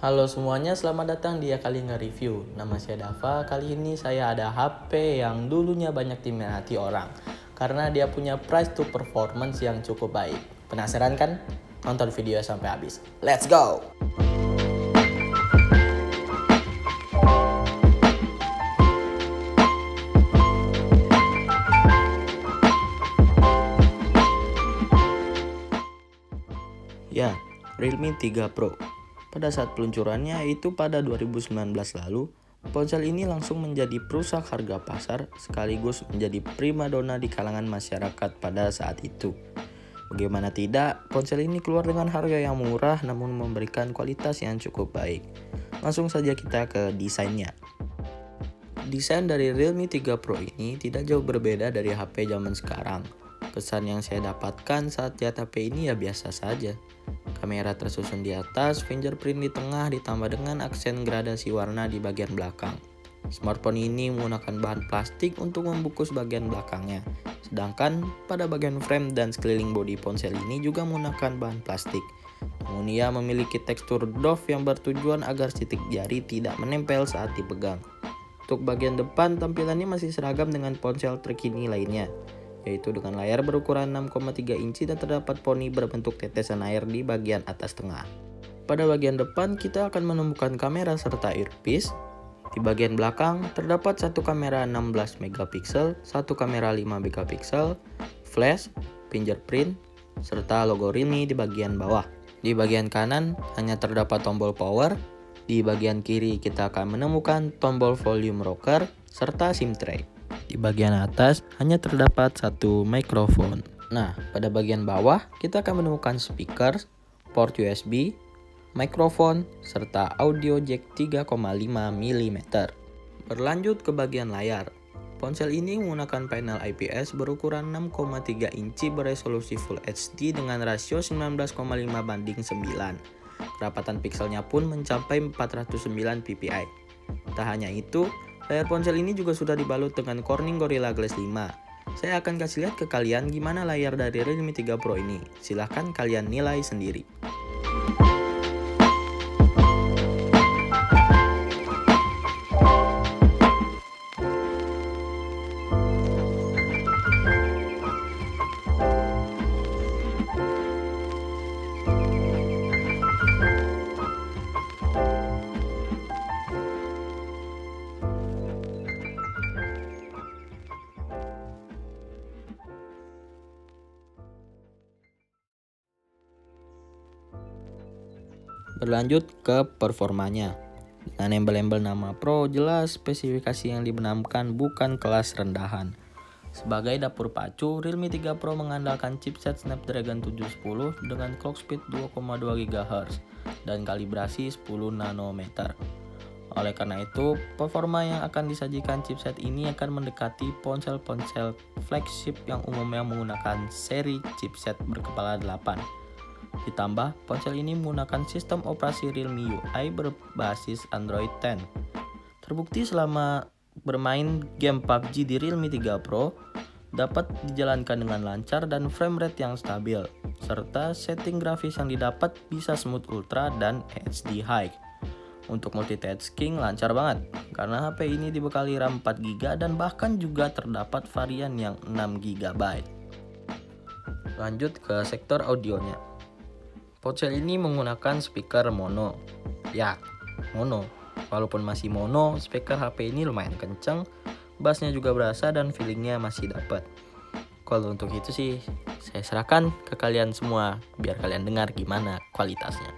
Halo semuanya, selamat datang di Akali Nge-Review. Nama saya Dava. Kali ini saya ada HP yang dulunya banyak diminati orang karena dia punya price to performance yang cukup baik. Penasaran kan? Nonton video sampai habis. Let's go! Ya, Realme 3 Pro. Pada saat peluncurannya yaitu pada 2019 lalu, ponsel ini langsung menjadi perusak harga pasar sekaligus menjadi primadona di kalangan masyarakat pada saat itu. Bagaimana tidak, ponsel ini keluar dengan harga yang murah namun memberikan kualitas yang cukup baik. Langsung saja kita ke desainnya. Desain dari Realme 3 Pro ini tidak jauh berbeda dari HP zaman sekarang. Kesan yang saya dapatkan saat lihat HP ini ya biasa saja. Kamera tersusun di atas, fingerprint di tengah ditambah dengan aksen gradasi warna di bagian belakang. Smartphone ini menggunakan bahan plastik untuk membungkus bagian belakangnya. Sedangkan pada bagian frame dan sekeliling bodi ponsel ini juga menggunakan bahan plastik. Namun ia memiliki tekstur doff yang bertujuan agar sidik jari tidak menempel saat dipegang. Untuk bagian depan tampilannya masih seragam dengan ponsel terkini lainnya, yaitu dengan layar berukuran 6,3 inci dan terdapat poni berbentuk tetesan air di bagian atas tengah. Pada bagian depan kita akan menemukan kamera serta earpiece. Di bagian belakang terdapat satu kamera 16 megapiksel, satu kamera 5 megapiksel, flash, fingerprint, serta logo Realme di bagian bawah. Di bagian kanan hanya terdapat tombol power. Di bagian kiri kita akan menemukan tombol volume rocker serta SIM tray. Di bagian atas hanya terdapat satu mikrofon. Nah, pada bagian bawah kita akan menemukan speaker, port USB, mikrofon, serta audio jack 3,5 mm. Berlanjut ke bagian layar. Ponsel ini menggunakan panel IPS berukuran 6,3 inci beresolusi Full HD dengan rasio 19,5:9. Kerapatan pikselnya pun mencapai 409 ppi. Tak hanya itu, layar ponsel ini juga sudah dibalut dengan Corning Gorilla Glass 5. Saya akan kasih lihat ke kalian gimana layar dari Realme 3 Pro ini. Silahkan kalian nilai sendiri. Berlanjut ke performanya. Dengan embel-embel nama Pro, jelas spesifikasi yang dibenamkan bukan kelas rendahan. Sebagai dapur pacu, Realme 3 Pro mengandalkan chipset Snapdragon 710 dengan clock speed 2,2 GHz dan kalibrasi 10 nanometer. Oleh karena itu, performa yang akan disajikan chipset ini akan mendekati ponsel-ponsel flagship yang umumnya menggunakan seri chipset berkepala 8. Ditambah, ponsel ini menggunakan sistem operasi Realme UI berbasis Android 10. Terbukti selama bermain game PUBG di Realme 3 Pro dapat dijalankan dengan lancar dan frame rate yang stabil, serta setting grafis yang didapat bisa smooth ultra dan HD high. Untuk multitasking lancar banget, karena HP ini dibekali RAM 4GB dan bahkan juga terdapat varian yang 6GB. Lanjut ke sektor audionya. Ponsel ini menggunakan speaker mono. Ya, mono. Walaupun masih mono, speaker HP ini lumayan kenceng, bassnya juga berasa dan feelingnya masih dapat. Kalau untuk itu sih, saya serahkan ke kalian semua biar kalian dengar gimana kualitasnya.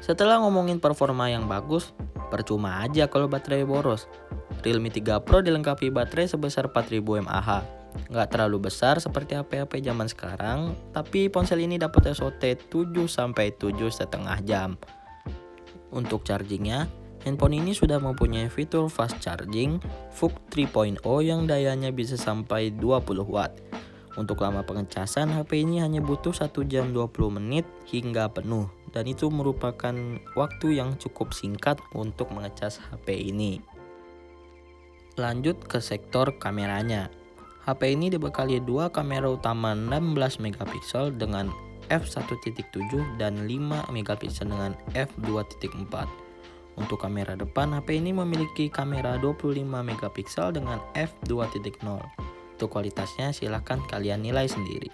Setelah ngomongin performa yang bagus, percuma aja kalau baterai boros. Realme 3 Pro dilengkapi baterai sebesar 4000 mAh. Nggak terlalu besar seperti HP-HP zaman sekarang, tapi ponsel ini dapat SOT 7-7,5 jam. Untuk chargingnya, handphone ini sudah mempunyai fitur fast charging VOOC 3.0 yang dayanya bisa sampai 20 watt. Untuk lama pengecasan, HP ini hanya butuh 1 jam 20 menit hingga penuh. Dan itu merupakan waktu yang cukup singkat untuk mengecas HP ini. Lanjut ke sektor kameranya. HP ini dibekali dua kamera utama 16 megapiksel dengan f1.7 dan 5 megapiksel dengan f2.4. Untuk kamera depan, HP ini memiliki kamera 25 megapiksel dengan f2.0. Untuk kualitasnya silahkan kalian nilai sendiri.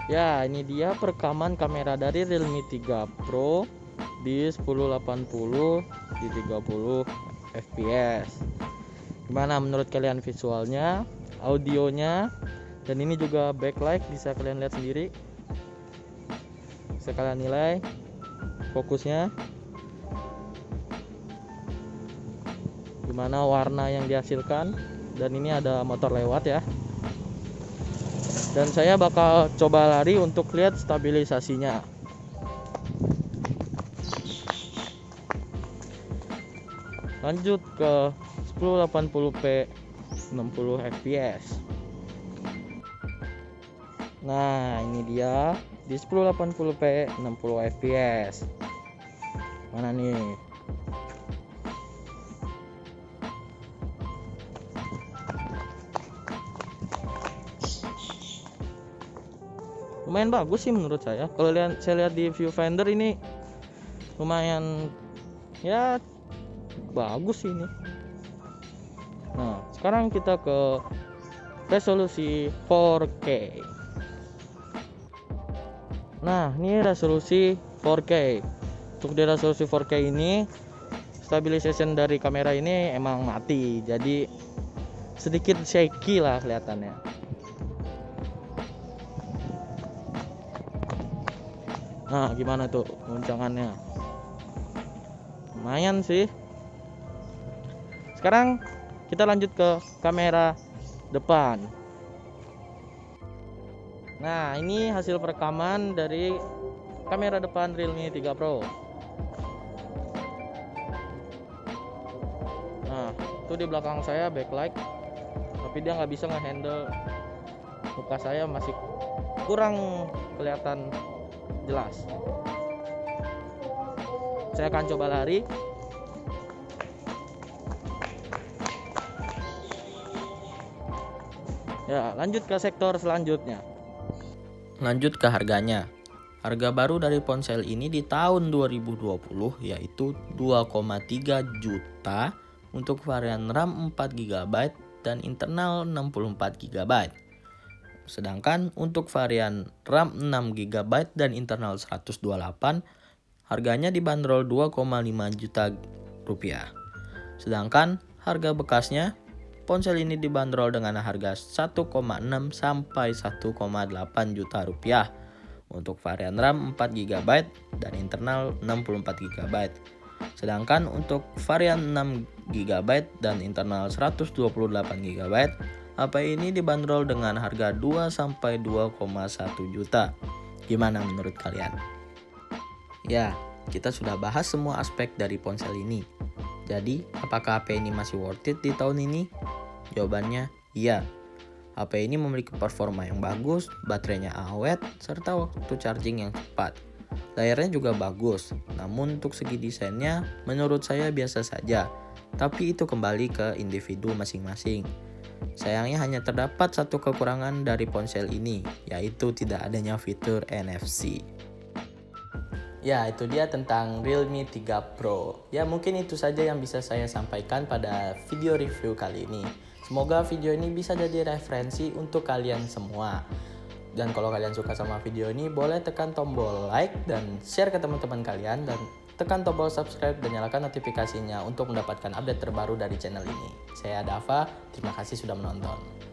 Ya, ini dia perekaman kamera dari Realme 3 Pro di 1080 di 30 fps. Gimana menurut kalian visualnya, audionya, dan ini juga backlight bisa kalian lihat sendiri. Bisa kalian nilai fokusnya. Gimana warna yang dihasilkan, dan ini ada motor lewat ya. Dan saya bakal coba lari untuk lihat stabilisasinya. Lanjut ke 1080p 60 fps. Nah, ini dia di 1080p 60 fps. Mana nih? Lumayan bagus sih menurut saya. Kalau saya lihat di viewfinder ini lumayan ya bagus sih ini. Nah, sekarang kita ke resolusi 4K. Nah, ini resolusi 4K. Untuk di resolusi 4K ini stabilization dari kamera ini emang mati, jadi sedikit shaky lah kelihatannya. Nah, gimana tuh goncangannya? Lumayan sih. Sekarang kita lanjut ke kamera depan. Nah, ini hasil perekaman dari kamera depan Realme 3 Pro. Nah, itu di belakang saya backlight, tapi dia nggak bisa ngehandle muka saya, masih kurang kelihatan jelas. Saya akan coba lari. Ya, lanjut ke sektor selanjutnya. Lanjut ke harganya. Harga baru dari ponsel ini di tahun 2020 yaitu 2,3 juta untuk varian RAM 4 GB dan internal 64 GB. Sedangkan untuk varian RAM 6 GB dan internal 128, harganya dibanderol 2,5 juta rupiah. Sedangkan harga bekasnya, ponsel ini dibanderol dengan harga 1,6 sampai 1,8 juta rupiah untuk varian RAM 4 GB dan internal 64 GB. Sedangkan untuk varian 6 GB dan internal 128 GB, HP ini dibanderol dengan harga 2 sampai 2,1 juta. Gimana menurut kalian? Ya, kita sudah bahas semua aspek dari ponsel ini. Jadi, apakah HP ini masih worth it di tahun ini? Jawabannya iya. HP ini memiliki performa yang bagus, baterainya awet, serta waktu charging yang cepat. Layarnya juga bagus, namun untuk segi desainnya menurut saya biasa saja. Tapi itu kembali ke individu masing-masing. Sayangnya hanya terdapat satu kekurangan dari ponsel ini, yaitu tidak adanya fitur NFC. Ya, itu dia tentang Realme 3 Pro. Ya, mungkin itu saja yang bisa saya sampaikan pada video review kali ini. Semoga video ini bisa jadi referensi untuk kalian semua. Dan kalau kalian suka sama video ini, boleh tekan tombol like dan share ke teman-teman kalian. Dan tekan tombol subscribe dan nyalakan notifikasinya untuk mendapatkan update terbaru dari channel ini. Saya Dava, terima kasih sudah menonton.